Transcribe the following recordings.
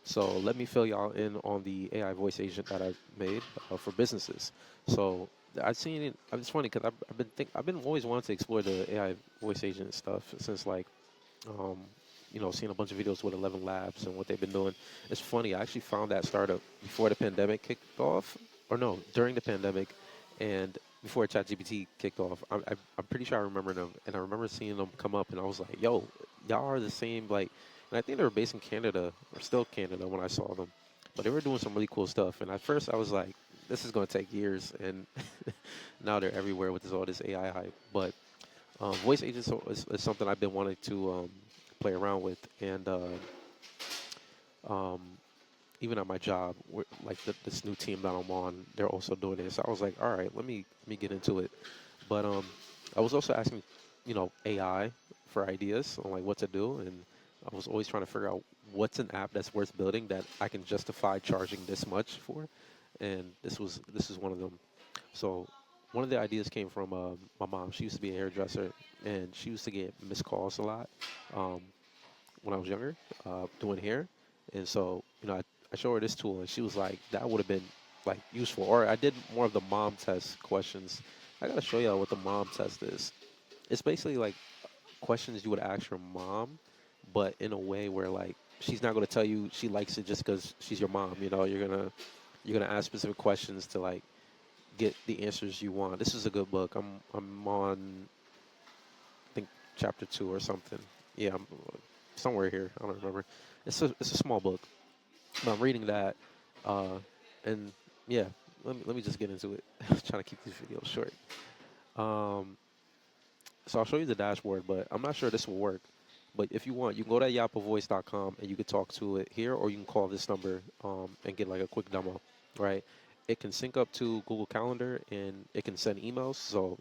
So let me fill y'all in on the AI voice agent that I've made for businesses. So I've seen it. It's funny because I've been always wanting to explore the AI voice agent stuff since like um, seeing a bunch of videos with 11 Labs and what they've been doing. It's funny. I actually found that startup before the pandemic kicked off, or no, during the pandemic, and before ChatGPT kicked off. I'm pretty sure I remember them, and I remember seeing them come up, and I was like, "Yo, y'all are the same." Like, and I think they were based in Canada, or still Canada when I saw them, but they were doing some really cool stuff. And at first, I was like, "This is going to take years," and now they're everywhere with all this AI hype. But voice agents is something I've been wanting to play around with, and um, even at my job, like this new team that I'm on, they're also doing this. So I was like, all right, let me get into it. But I was also asking, AI for ideas on like what to do, and I was always trying to figure out what's an app that's worth building that I can justify charging this much for, and this is one of them. So one of the ideas came from my mom. She used to be a hairdresser, and she used to get missed calls a lot um, when I was younger, doing hair. And so, I showed her this tool, and she was like, "That would have been like useful." Or I did more of the mom test questions. I gotta show y'all what the mom test is. It's basically like questions you would ask your mom, but in a way where like she's not gonna tell you she likes it just because she's your mom. You're gonna ask specific questions to like get the answers you want. This is a good book. I'm on I think chapter 2 or something. Yeah, I'm somewhere here. I don't remember. It's a small book, but I'm reading that, uh, and yeah. Let me just get into it. I'm trying to keep these videos short. Um, so I'll show you the dashboard, but I'm not sure this will work. But if you want, you can go to yappavoice.com and you can talk to it here, or you can call this number and get like a quick demo, right? It can sync up to Google Calendar and it can send emails. So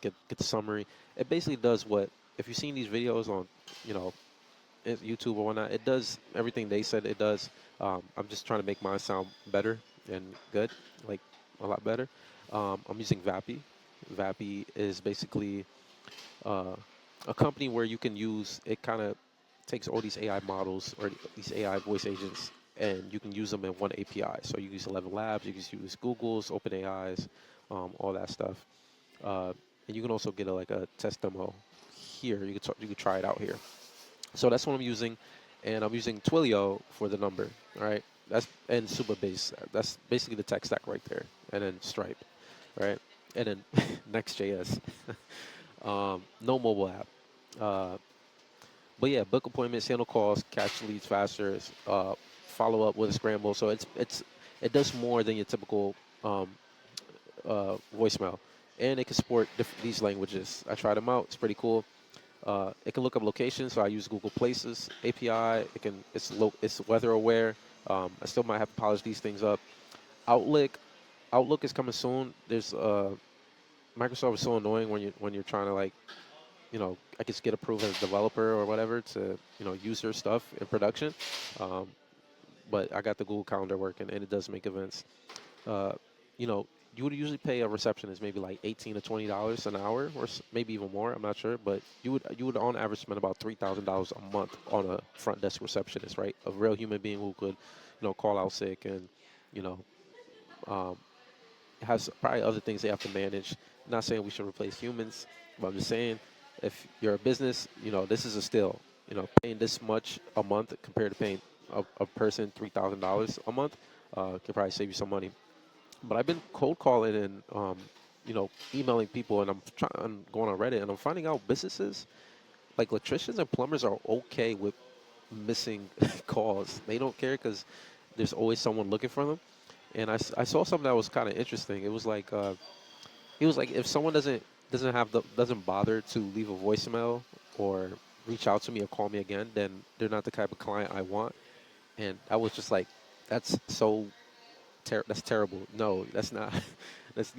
get the summary. It basically does what if you've seen these videos on you know YouTube or whatnot. It does everything they said it does. I'm just trying to make mine sound better and good, like a lot better. I'm using Vappy. Vappy is basically uh, a company where you can use it. Kind of takes all these AI models or these AI voice agents, and you can use them in one API. So you use 11 Labs, you can use Google's, OpenAI's, all that stuff. And you can also get like a test demo here. You can try it out here. So that's what I'm using, and I'm using Twilio for the number. All right, that's and Supabase. That's basically the tech stack right there, and then Stripe, right, and then Next.js. No mobile app. Uh, but yeah, book appointments, handle calls, catch leads faster, follow up with a scramble. So it does more than your typical um, voicemail, and it can support these languages. I tried them out; it's pretty cool. It can look up locations, so I use Google Places API. It's weather aware. I still might have to polish these things up. Outlook Outlook is coming soon. There's Microsoft is so annoying when you're trying to like I guess get approved as a developer or whatever to use their stuff in production. Um, but I got the Google Calendar working, and it does make events. Uh, you know, you would usually pay a receptionist maybe like $18 to $20 an hour, or maybe even more. I'm not sure, but you would on average spend about $3,000 a month on a front desk receptionist, right? A real human being who could, call out sick and, you know, um, has probably other things they have to manage. Not saying we should replace humans, but I'm just saying if you're a business, this is a steal. Paying this much a month compared to paying a person $3,000 a month can probably save you some money. But I've been cold calling and emailing people, and I'm going on Reddit, and I'm finding out businesses like electricians and plumbers are okay with missing calls. They don't care because there's always someone looking for them. And I saw something that was kind of interesting. It was like if someone doesn't bother to leave a voicemail or reach out to me or call me again, then they're not the type of client I want. And I was just like, that's so that's terrible. No, that's not. That's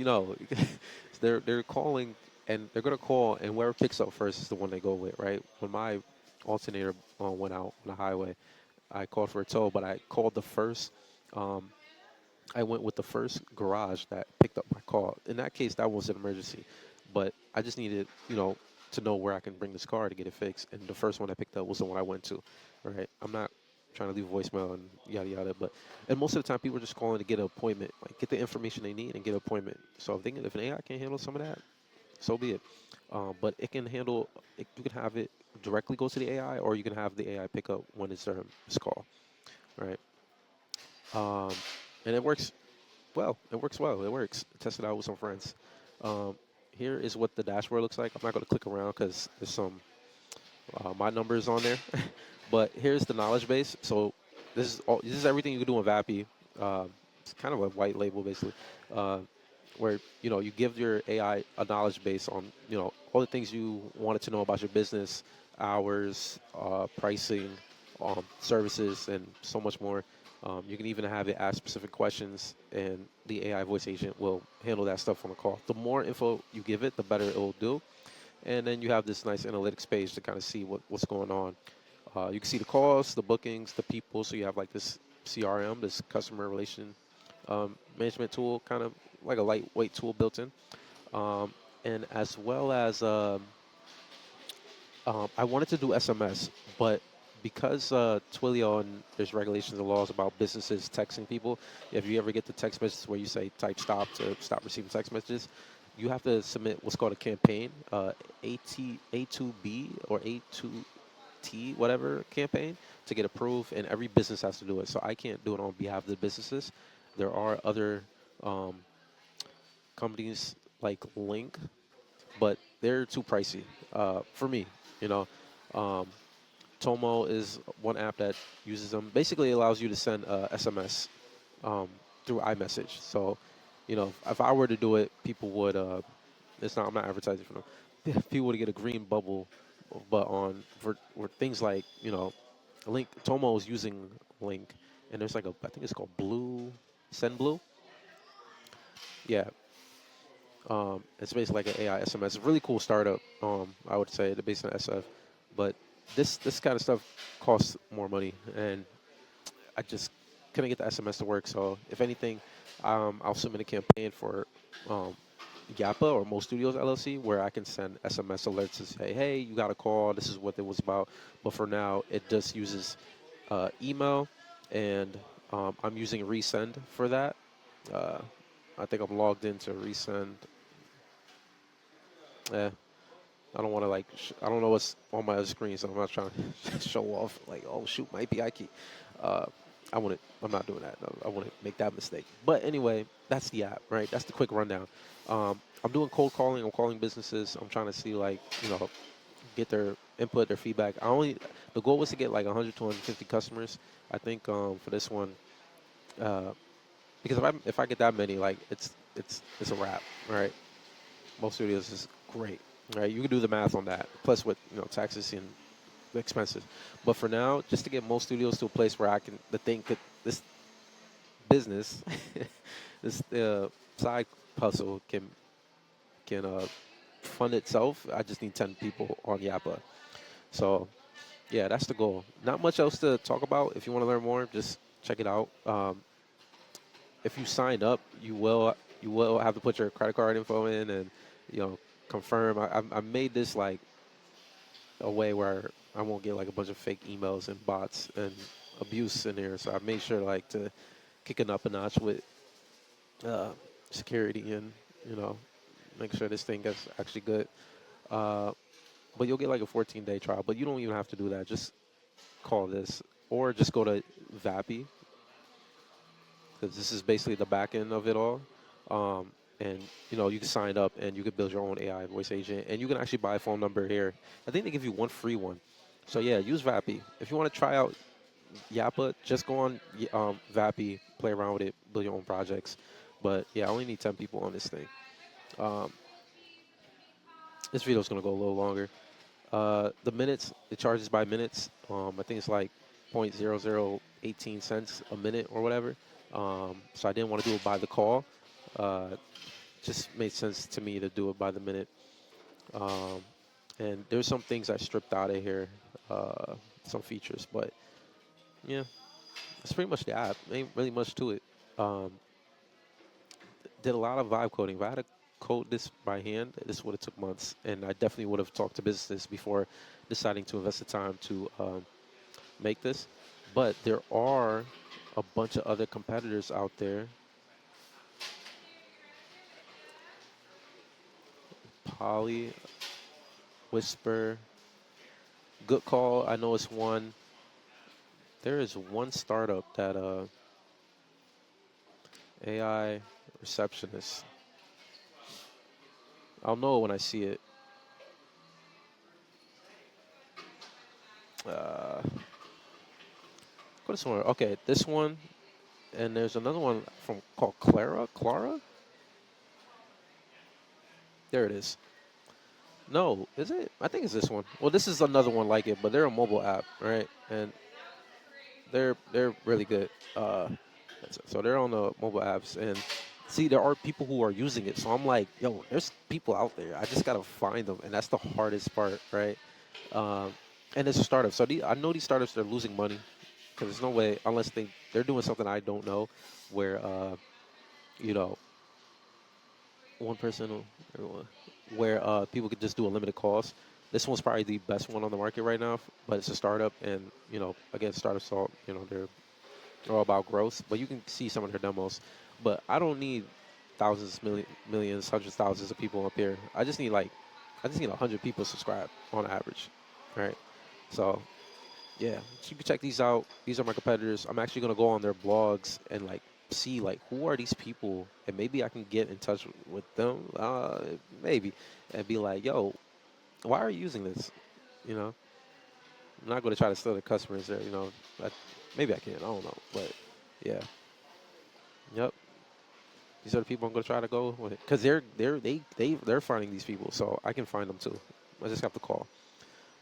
they're calling and they're gonna call, and whoever picks up first is the one they go with, right? When my alternator went out on the highway, I called for a tow, but I called the first. Um, I went with the first garage that picked up my call. In that case, that was an emergency, but I just needed, to know where I can bring this car to get it fixed. And the first one I picked up was the one I went to. Right? I'm not trying to leave a voicemail and yada yada. But and most of the time, people are just calling to get an appointment, like get the information they need and get an appointment. So if an AI can handle some of that, so be it. But it can handle. You can have it directly go to the AI, or you can have the AI pick up when it's call, right? Um, and it works well. It works well. It works. Test it out with some friends. Um, Here is what the dashboard looks like. I'm not going to click around because there's some my numbers on there. But here's the knowledge base. So this is everything you can do in VAPI. It's kind of a white label basically, uh, where you give your AI a knowledge base on all the things you wanted to know about your business, hours, pricing, services, and so much more. You can even have it ask specific questions, and the AI voice agent will handle that stuff on the call. The more info you give it, the better it will do. And then you have this nice analytics page to kind of see what's going on. You can see the calls, the bookings, the people. So you have like this CRM, this customer relation management tool, kind of like a lightweight tool built in. And as well as I wanted to do SMS, but because Twilio and there's regulations and laws about businesses texting people, if you ever get the text message where you say type stop to stop receiving text messages, you have to submit what's called a campaign, A2B or A2T, whatever campaign to get approved, and every business has to do it. So I can't do it on behalf of the businesses. There are other um, companies like Link, but they're too pricey for me. You know, um, Tomo is one app that uses them. Basically, it allows you to send SMS um, through iMessage. So, if I were to do it, people would. It's not. I'm not advertising for them. People would get a green bubble, but for things like Link. Tomo is using Link, and there's like I think it's called Blue, Send Blue. Yeah, it's basically like an AI SMS. It's a really cool startup. I would say they're based on SF, but this kind of stuff costs more money, and I just couldn't get the SMS to work. So if anything, I'll submit a campaign for um, Yappa or Mo Studios LLC where I can send SMS alerts to say, hey, you got a call. This is what it was about. But for now, it just uses email, and I'm using Resend for that. Uh, I think I'm logged into Resend. Eh, I don't want to I don't know what's on my other screen, so I'm not trying to show off. Like, oh shoot, might be IKEA. Uh, I wouldn't. I'm not doing that. No, I wouldn't make that mistake. But anyway, that's the app, right? That's the quick rundown. I'm doing cold calling. I'm calling businesses. I'm trying to see get their input, their feedback. The goal was to get like 100 to 150 customers. I think for this one, uh, because if I get that many, like it's a wrap, right? Most studios is great. Right, you can do the math on that. Plus, with taxes and the expenses. But for now, just to get most studios to a place where I can, the thing could, this business, this side hustle can fund itself. I just need 10 people on Yappa. So yeah, that's the goal. Not much else to talk about. If you want to learn more, just check it out. If you sign up, you will have to put your credit card info in and confirm. I made this like a way where I won't get like a bunch of fake emails and bots and abuse in there. So I made sure like to kick it up a notch with uh, security and you know make sure this thing gets actually good. Uh, but you'll get like a 14-day trial. But you don't even have to do that. Just call this or just go to Vappy because this is basically the back end of it all. Um, and you can sign up and you can build your own AI voice agent, and you can actually buy a phone number here. I think they give you one free one. So yeah, use Vappy if you want to try out Yappa. Just go on Vappy, play around with it, build your own projects. But yeah, I only need 10 people on this thing. Um, this video is gonna go a little longer. The minutes, it charges by minutes. I think it's like 0.0018 cents a minute or whatever. So I didn't want to do it by the call. Uh, just made sense to me to do it by the minute. Um, and there's some things I stripped out of here, some features, but yeah, that's pretty much the app. Ain't really much to it. Um, did a lot of vibe coding. If I had to code this by hand, this would have took months, and I definitely would have talked to businesses before deciding to invest the time to make this. But there are a bunch of other competitors out there. Poly, Whisper, Good Call. I know it's one. There is one startup that AI receptionist. I'll know when I see it. Uh, go to somewhere. Okay, this one, and there's another one from called Clara. Clara. There it is. No, is it? I think it's this one. Well, this is another one like it, but they're a mobile app, right? And they're really good. So they're on the mobile apps, and see, there are people who are using it. So I'm like, yo, there's people out there. I just gotta find them, and that's the hardest part, right? Um, and it's a startup, so I know these startups they're losing money because there's no way unless they're doing something I don't know, where you know one person or everyone, where people could just do a limited cost. This one's probably the best one on the market right now, but it's a startup, and again, startups all they're all about growth. But you can see some of their demos. But I don't need thousands, millions, hundreds, thousands of people up here. I just need 100 people subscribe on average, right? So yeah, so you can check these out. These are my competitors. I'm actually gonna go on their blogs and see who are these people, and maybe I can get in touch with them, maybe, and be like, yo, why are you using this? You know, I'm not gonna try to steal the customers there. I, maybe I can. I don't know, but yeah, yep. These are the people I'm gonna try to go with because they're finding these people, so I can find them too. I just have to call.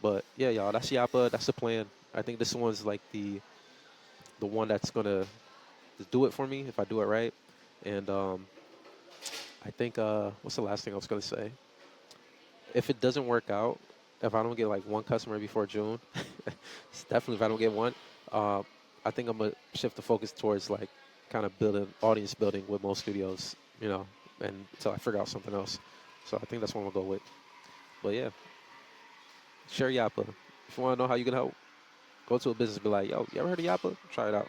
But yeah, y'all, that's Yappa. That's the plan. I think this one's like the one that's gonna just do it for me if I do it right. And I think what's the last thing I was gonna say? If it doesn't work out, if I don't get like one customer before June, it's definitely if I don't get one, uh, I think I'm gonna shift the focus towards like kind of building audience building with most studios, and until I figure out something else. So I think that's what I'm gonna go with. But yeah, share Yappa. If you want to know how you can help, go to a business, be like, yo, you ever heard of Yappa? Try it out.